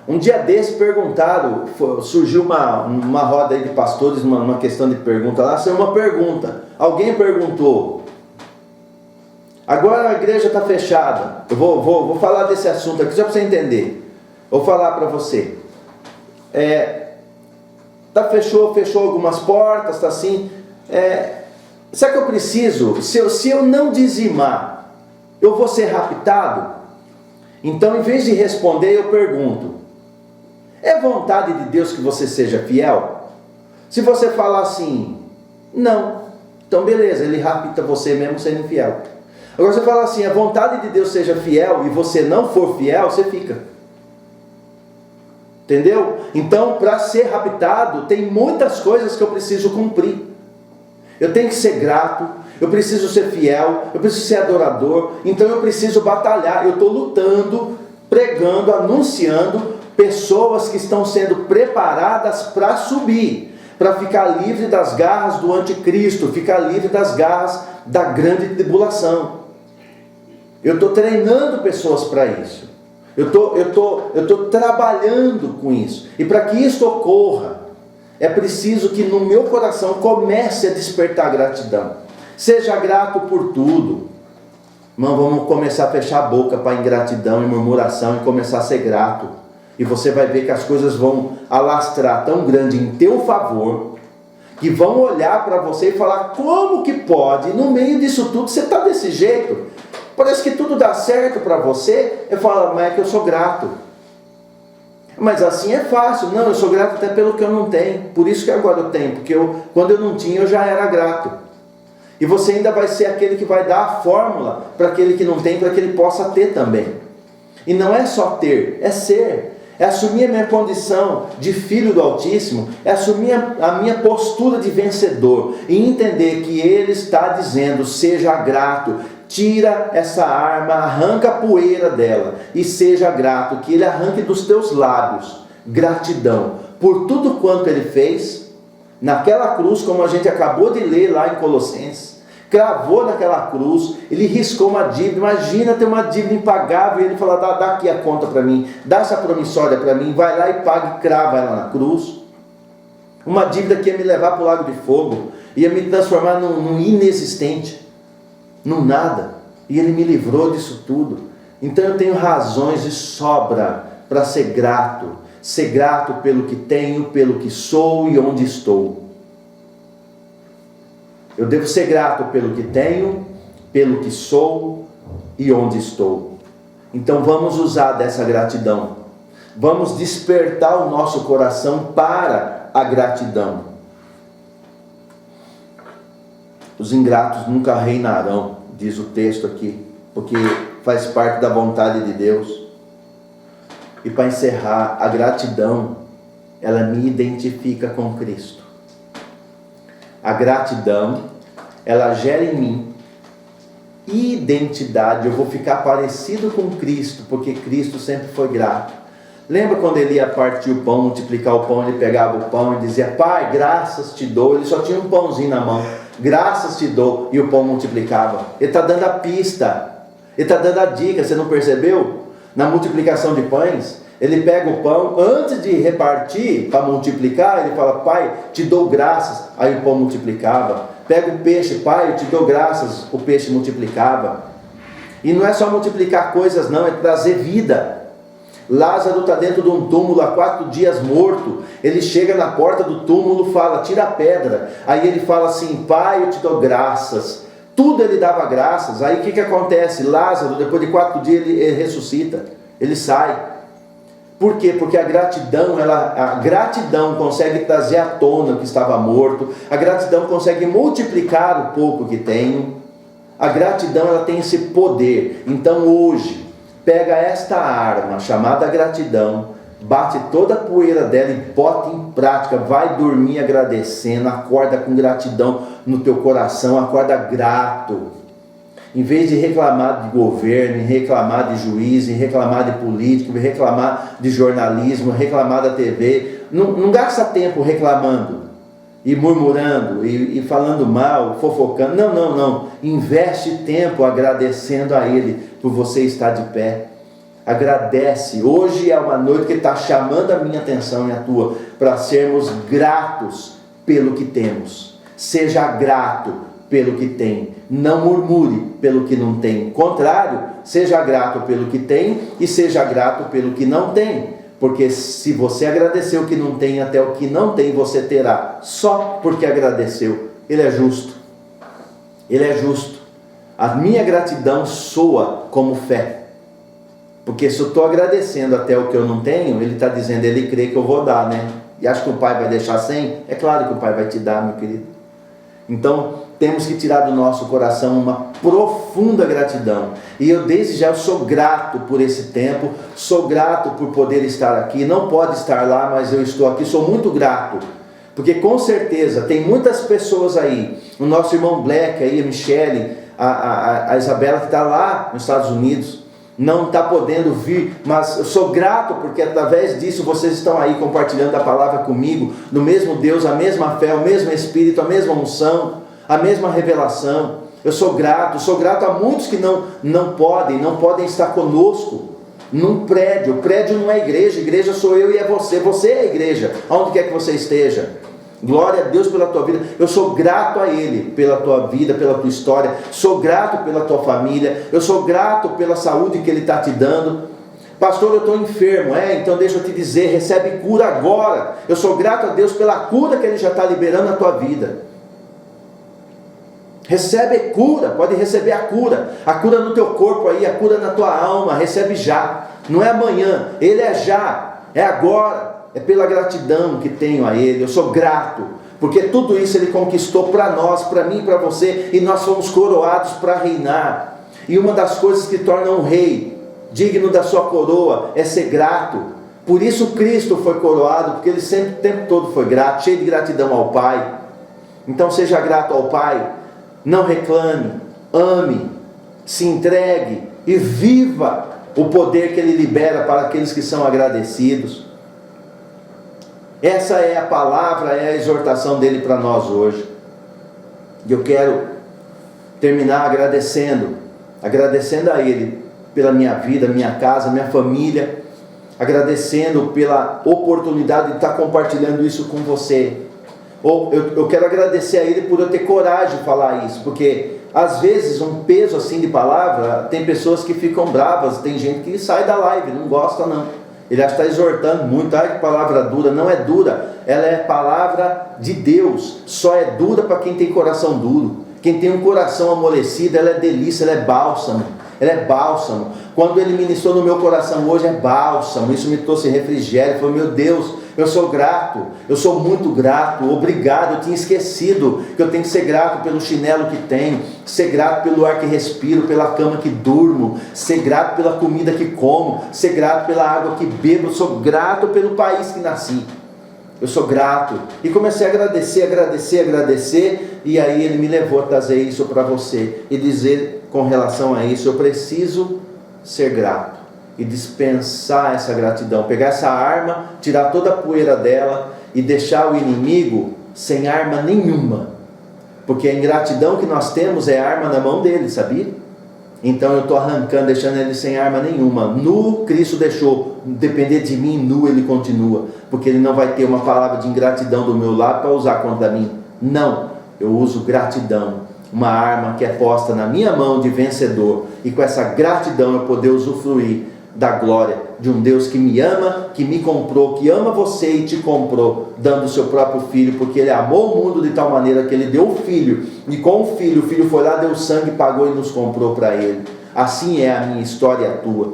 Um dia desse perguntaram, surgiu uma roda aí de pastores, uma questão de pergunta lá, saiu uma pergunta. Alguém perguntou: agora a igreja está fechada. Eu vou falar desse assunto aqui só para você entender. Vou falar para você. Fechou algumas portas, está assim. Sabe o que eu preciso? Se eu não dizimar, eu vou ser raptado? Então, em vez de responder, eu pergunto: é vontade de Deus que você seja fiel? Se você falar assim, não, então beleza, ele rapta você mesmo sendo fiel. Agora você fala assim, a vontade de Deus seja fiel, e você não for fiel, você fica. Entendeu? Então, para ser raptado, tem muitas coisas que eu preciso cumprir. Eu tenho que ser grato, eu preciso ser fiel, eu preciso ser adorador, então eu preciso batalhar. Eu estou lutando, pregando, anunciando pessoas que estão sendo preparadas para subir, para ficar livre das garras do anticristo, ficar livre das garras da grande tribulação. Eu estou treinando pessoas para isso. Eu estou trabalhando com isso. E para que isso ocorra, é preciso que no meu coração comece a despertar gratidão. Seja grato por tudo. Irmão, vamos começar a fechar a boca para ingratidão e murmuração e começar a ser grato. E você vai ver que as coisas vão alastrar tão grande em teu favor, que vão olhar para você e falar: como que pode, no meio disso tudo, você está desse jeito? Parece que tudo dá certo para você. Eu falo: mas é que eu sou grato. Mas assim é fácil. Não, eu sou grato até pelo que eu não tenho. Por isso que agora eu tenho, porque quando eu não tinha, eu já era grato. E você ainda vai ser aquele que vai dar a fórmula para aquele que não tem, para que ele possa ter também. E não é só ter, é ser. É assumir a minha condição de filho do Altíssimo, é assumir a minha postura de vencedor e entender que Ele está dizendo: seja grato, tira essa arma, arranca a poeira dela e seja grato, que Ele arranque dos teus lábios gratidão por tudo quanto Ele fez naquela cruz, como a gente acabou de ler lá em Colossenses. Cravou naquela cruz, ele riscou uma dívida. Imagina ter uma dívida impagável e ele falar: dá aqui a conta para mim, dá essa promissória para mim, vai lá e paga e crava ela na cruz. Uma dívida que ia me levar para o lago de fogo, ia me transformar num inexistente, num nada, e ele me livrou disso tudo. Então eu tenho razões de sobra para ser grato. ser grato pelo que tenho, pelo que sou e onde estou. Eu devo ser grato pelo que tenho, pelo que sou e onde estou. Então vamos usar dessa gratidão. Vamos despertar o nosso coração para a gratidão. Os ingratos nunca reinarão, diz o texto aqui, porque faz parte da vontade de Deus. E para encerrar, a gratidão, ela me identifica com Cristo. A gratidão, ela gera em mim identidade. Eu vou ficar parecido com Cristo, porque Cristo sempre foi grato. Lembra quando ele ia partir o pão, multiplicar o pão, ele pegava o pão e dizia: Pai, graças te dou. Ele só tinha um pãozinho na mão. Graças te dou. E o pão multiplicava. Ele está dando a pista. Ele está dando a dica. Você não percebeu? Na multiplicação de pães, ele pega o pão, antes de repartir para multiplicar, ele fala: Pai, te dou graças. Aí o pão multiplicava. Pega o peixe: Pai, eu te dou graças. O peixe multiplicava. E não é só multiplicar coisas não, é trazer vida. Lázaro está dentro de um túmulo há 4 dias morto. Ele chega na porta do túmulo, fala: tira a pedra. Aí ele fala assim: Pai, eu te dou graças. Tudo ele dava graças. Aí o que acontece? Lázaro, depois de 4 dias, ele ressuscita. Ele sai. Por quê? Porque a gratidão consegue trazer à tona o que estava morto. A gratidão consegue multiplicar o pouco que tenho. A gratidão, ela tem esse poder. Então hoje, pega esta arma chamada gratidão, bate toda a poeira dela e bota em prática. Vai dormir agradecendo, acorda com gratidão no teu coração, acorda grato. Em vez de reclamar de governo, reclamar de juiz, reclamar de político, reclamar de jornalismo, reclamar da TV, não gasta tempo reclamando e murmurando e falando mal, fofocando. Não. Investe tempo agradecendo a Ele por você estar de pé. Agradece. Hoje é uma noite que está chamando a minha atenção e a tua para sermos gratos pelo que temos. Seja grato pelo que tem. Não murmure pelo que não tem. Contrário, seja grato pelo que tem e seja grato pelo que não tem. Porque se você agradecer o que não tem, até o que não tem você terá, só porque agradeceu. Ele é justo. Ele é justo. A minha gratidão soa como fé. Porque se eu estou agradecendo até o que eu não tenho, ele está dizendo: ele crê que eu vou dar, né? E acha que o Pai vai deixar sem? É claro que o Pai vai te dar, meu querido. Então, temos que tirar do nosso coração uma profunda gratidão. E eu desde já sou grato por esse tempo, sou grato por poder estar aqui. Não pode estar lá, mas eu estou aqui, sou muito grato. Porque com certeza tem muitas pessoas aí, o nosso irmão Black aí, a Michele, a Isabela que está lá nos Estados Unidos, não está podendo vir, mas eu sou grato porque através disso vocês estão aí compartilhando a palavra comigo, do mesmo Deus, a mesma fé, o mesmo Espírito, a mesma unção, a mesma revelação. Eu sou grato a muitos que não podem estar conosco num prédio. O prédio não é igreja, igreja sou eu e é você é a igreja, aonde quer que você esteja. Glória a Deus pela tua vida. Eu sou grato a Ele pela tua vida, pela tua história. Sou grato pela tua família. Eu sou grato pela saúde que Ele está te dando. Pastor, eu estou enfermo. Então deixa eu te dizer, recebe cura agora. Eu sou grato a Deus pela cura que Ele já está liberando na tua vida. Recebe cura, pode receber a cura no teu corpo aí, a cura na tua alma. Recebe já, não é amanhã, Ele é já, é agora. É pela gratidão que tenho a Ele. Eu sou grato, porque tudo isso Ele conquistou para nós, para mim e para você, e nós fomos coroados para reinar. E uma das coisas que torna um rei digno da sua coroa é ser grato. Por isso Cristo foi coroado, porque Ele sempre, o tempo todo foi grato, cheio de gratidão ao Pai. Então seja grato ao Pai, não reclame, ame, se entregue e viva o poder que Ele libera para aqueles que são agradecidos. Essa é a palavra, é a exortação dele para nós hoje. E eu quero terminar agradecendo a Ele pela minha vida, minha casa, minha família, agradecendo pela oportunidade de estar compartilhando isso com você. Eu quero agradecer a Ele por eu ter coragem de falar isso, porque às vezes um peso assim de palavra, tem pessoas que ficam bravas, tem gente que sai da live, não gosta não. Ele já está exortando muito. Ai, que palavra dura. Não é dura, ela é palavra de Deus. Só é dura para quem tem coração duro. Quem tem um coração amolecido, ela é delícia, ela é bálsamo. Ela é bálsamo. Quando ele ministrou no meu coração hoje, é bálsamo. Isso me trouxe refrigério. Eu falei, meu Deus, eu sou grato, eu sou muito grato, obrigado. Eu tinha esquecido que eu tenho que ser grato pelo chinelo que tenho, ser grato pelo ar que respiro, pela cama que durmo, ser grato pela comida que como, ser grato pela água que bebo. Eu sou grato pelo país que nasci. Eu sou grato. E comecei a agradecer. E aí ele me levou a trazer isso para você e dizer com relação a isso: eu preciso ser grato e dispensar essa gratidão, pegar essa arma, tirar toda a poeira dela e deixar o inimigo sem arma nenhuma, porque a ingratidão que nós temos é arma na mão dele, sabia? Então eu estou arrancando, deixando ele sem arma nenhuma. Nu, Cristo deixou, depender de mim, nu ele continua, porque ele não vai ter uma palavra de ingratidão do meu lado para usar contra mim. Não, eu uso gratidão, uma arma que é posta na minha mão de vencedor, e com essa gratidão eu poder usufruir da glória de um Deus que me ama, que me comprou, que ama você e te comprou, dando o seu próprio filho, porque ele amou o mundo de tal maneira que ele deu o filho, e com o filho foi lá, deu sangue, pagou e nos comprou para ele. Assim é a minha história e a tua.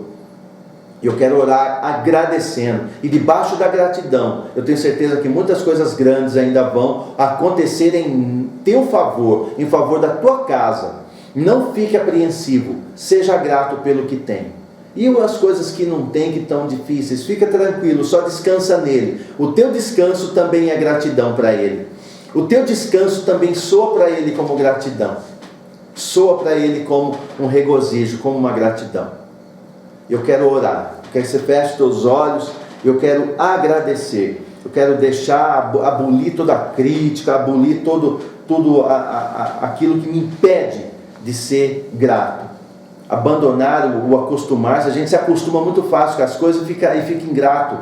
Eu quero orar agradecendo, e debaixo da gratidão eu tenho certeza que muitas coisas grandes ainda vão acontecer em teu favor, em favor da tua casa. Não fique apreensivo, seja grato pelo que tem. E as coisas que não tem, que estão difíceis, fica tranquilo, só descansa nele. O teu descanso também é gratidão para ele. O teu descanso também soa para ele como gratidão, soa para ele como um regozijo, como uma gratidão. Eu quero orar, eu quero que você feche seus olhos, eu quero agradecer, eu quero deixar abolir toda a crítica, abolir tudo aquilo que me impede de ser grato. Abandonar o acostumar-se. A gente se acostuma muito fácil com as coisas e fica ingrato.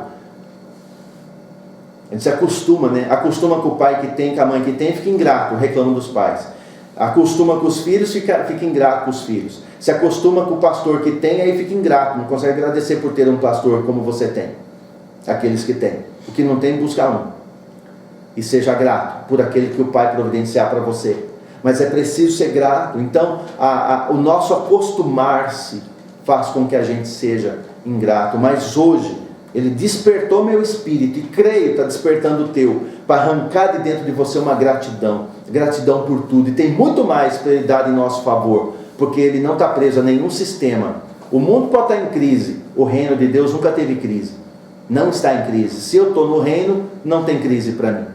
A gente se acostuma, né? Acostuma com o pai que tem, com a mãe que tem, fica ingrato, reclama dos pais. Acostuma com os filhos, fica ingrato com os filhos. Se acostuma com o pastor que tem, aí fica ingrato, não consegue agradecer por ter um pastor como você tem. Aqueles que têm. O que não tem, busca um. E seja grato por aquele que o pai providenciar para você. Mas é preciso ser grato. Então o nosso acostumar-se faz com que a gente seja ingrato. Mas hoje ele despertou meu espírito, e creio, está despertando o teu, para arrancar de dentro de você uma gratidão por tudo. E tem muito mais para ele dar em nosso favor, porque ele não está preso a nenhum sistema. O mundo pode estar em crise, o reino de Deus nunca teve crise, não está em crise. Se eu estou no reino, não tem crise para mim.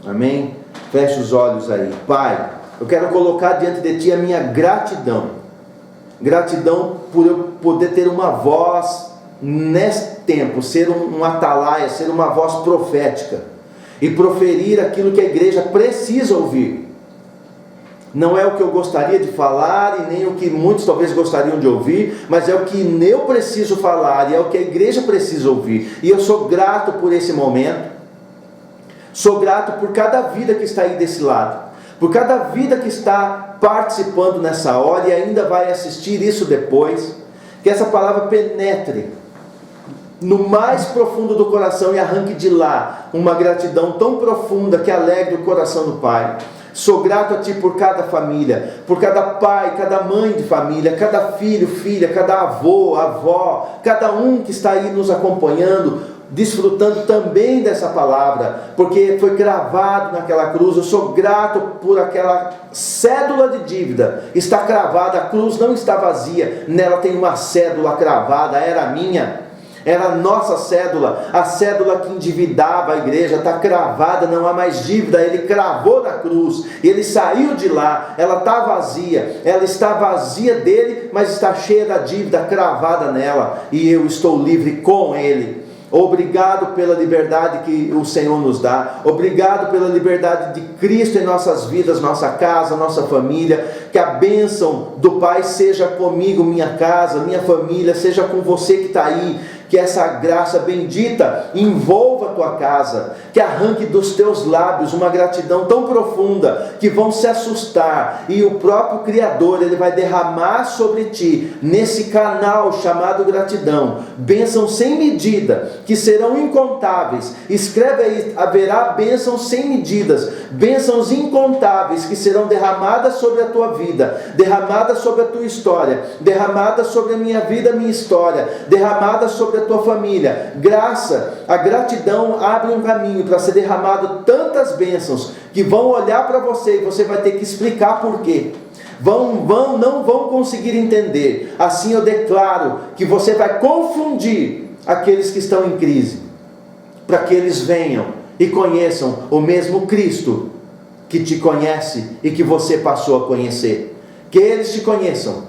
Amém? Feche os olhos aí. Pai, eu quero colocar diante de Ti a minha gratidão. Gratidão por eu poder ter uma voz nesse tempo, ser um atalaia, ser uma voz profética e proferir aquilo que a igreja precisa ouvir. Não é o que eu gostaria de falar e nem o que muitos talvez gostariam de ouvir, mas é o que eu preciso falar e é o que a igreja precisa ouvir. E eu sou grato por esse momento. Sou grato por cada vida que está aí desse lado, por cada vida que está participando nessa hora e ainda vai assistir isso depois. Que essa palavra penetre no mais profundo do coração e arranque de lá uma gratidão tão profunda que alegre o coração do Pai. Sou grato a Ti por cada família, por cada pai, cada mãe de família, cada filho, filha, cada avô, avó, cada um que está aí nos acompanhando, desfrutando também dessa palavra, porque foi cravado naquela cruz. Eu sou grato por aquela cédula de dívida, está cravada, a cruz não está vazia, nela tem uma cédula cravada, era minha, era a nossa cédula, a cédula que endividava a igreja, está cravada, não há mais dívida. Ele cravou na cruz, ele saiu de lá, ela está vazia, ela está vazia dele, mas está cheia da dívida cravada nela, e eu estou livre com ele. Obrigado pela liberdade que o Senhor nos dá. Obrigado pela liberdade de Cristo em nossas vidas, nossa casa, nossa família. Que a bênção do Pai seja comigo, minha casa, minha família, seja com você que está aí. que essa graça bendita envolva a tua casa, que arranque dos teus lábios uma gratidão tão profunda, que vão se assustar, e o próprio Criador, Ele vai derramar sobre ti, nesse canal chamado gratidão, bênçãos sem medida, que serão incontáveis. Escreve aí, haverá bênçãos sem medidas, bênçãos incontáveis, que serão derramadas sobre a tua vida, derramadas sobre a tua história, derramadas sobre a minha vida, a minha história, derramadas sobre a tua família. Graça, a gratidão abre um caminho para ser derramado tantas bênçãos, que vão olhar para você e você vai ter que explicar por quê. Não vão conseguir entender. Assim eu declaro que você vai confundir aqueles que estão em crise, para que eles venham e conheçam o mesmo Cristo que te conhece e que você passou a conhecer. Que eles te conheçam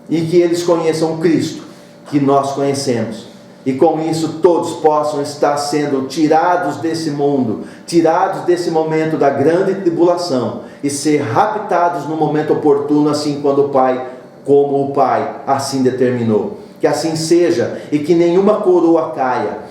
e que eles conheçam o Cristo que nós conhecemos, e com isso todos possam estar sendo tirados desse mundo, tirados desse momento da grande tribulação, e ser raptados no momento oportuno, assim como o Pai assim determinou. Que assim seja, e que nenhuma coroa caia,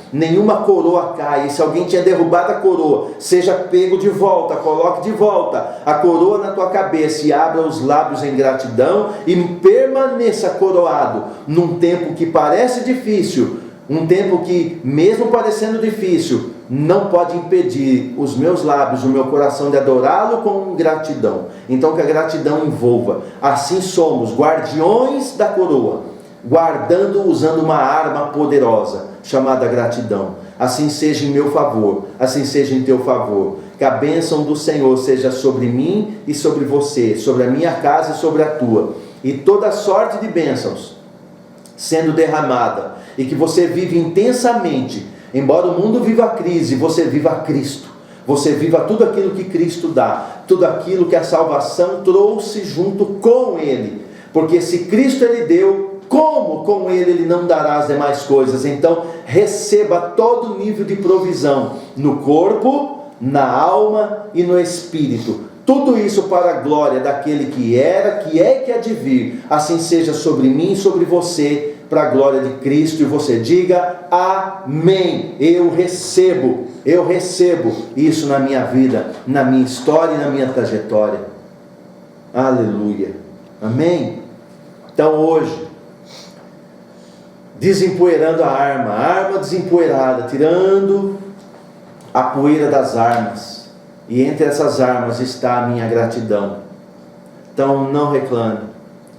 e se alguém tinha derrubado a coroa, seja pego de volta, coloque de volta a coroa na tua cabeça, e abra os lábios em gratidão, e permaneça coroado, num tempo que parece difícil, um tempo que, mesmo parecendo difícil, não pode impedir os meus lábios, o meu coração de adorá-lo com gratidão. Então que a gratidão envolva. Assim somos guardiões da coroa, guardando, usando uma arma poderosa, chamada gratidão. Assim seja em meu favor, assim seja em teu favor. Que a bênção do Senhor seja sobre mim e sobre você, sobre a minha casa e sobre a tua. E toda sorte de bênçãos sendo derramada, e que você vive intensamente, embora o mundo viva a crise, você viva Cristo, você viva tudo aquilo que Cristo dá, tudo aquilo que a salvação trouxe junto com Ele, porque se Cristo Ele deu, como com Ele não dará as demais coisas? Então receba todo nível de provisão, no corpo, na alma e no espírito, tudo isso para a glória daquele que era, que é e que há de vir. Assim seja sobre mim e sobre você, para a glória de Cristo. E você diga amém. Eu recebo isso na minha vida, na minha história e na minha trajetória. Aleluia. Amém. Então hoje, desempoeirando a arma desempoeirada, tirando a poeira das armas, e entre essas armas está a minha gratidão. Então não reclame,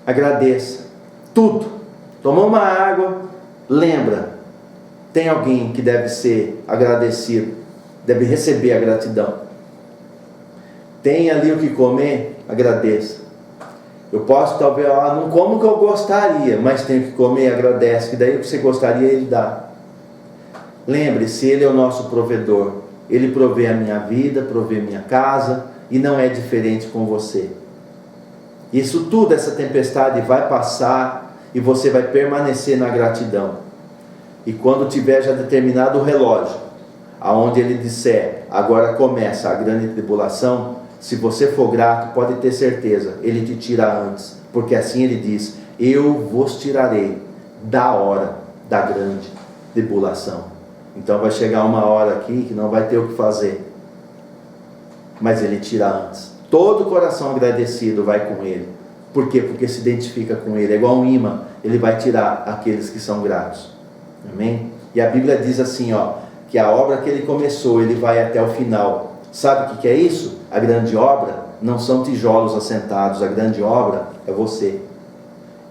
agradeça tudo. Tomou uma água, lembra, tem alguém que deve ser agradecido, deve receber a gratidão. Tem ali o que comer, agradeça. Eu posso talvez, não como o que eu gostaria, mas tenho que comer, agradece, que daí o que você gostaria Ele dá. Lembre-se, Ele é o nosso provedor. Ele provê a minha vida, provê a minha casa, e não é diferente com você. Isso tudo, essa tempestade vai passar, e você vai permanecer na gratidão. E quando tiver já determinado o relógio, aonde Ele disser, agora começa a grande tribulação, se você for grato, pode ter certeza, Ele te tira antes, porque assim Ele diz, eu vos tirarei da hora da grande tribulação. Então vai chegar uma hora aqui que não vai ter o que fazer, mas Ele tira antes. Todo coração agradecido vai com Ele. Por quê? Porque se identifica com Ele. É igual um imã, Ele vai tirar aqueles que são gratos. Amém? E a Bíblia diz assim, que a obra que Ele começou, Ele vai até o final. Sabe o que é isso? A grande obra não são tijolos assentados, a grande obra é você.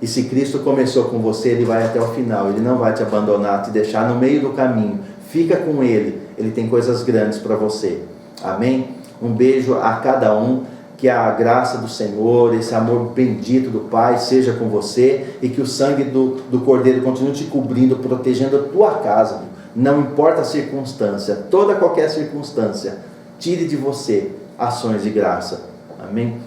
E se Cristo começou com você, Ele vai até o final. Ele não vai te abandonar, te deixar no meio do caminho. Fica com Ele, Ele tem coisas grandes para você. Amém? Um beijo a cada um. Que a graça do Senhor, esse amor bendito do Pai seja com você, e que o sangue do Cordeiro continue te cobrindo, protegendo a tua casa. Não importa a circunstância, qualquer circunstância, tire de você ações de graça. Amém?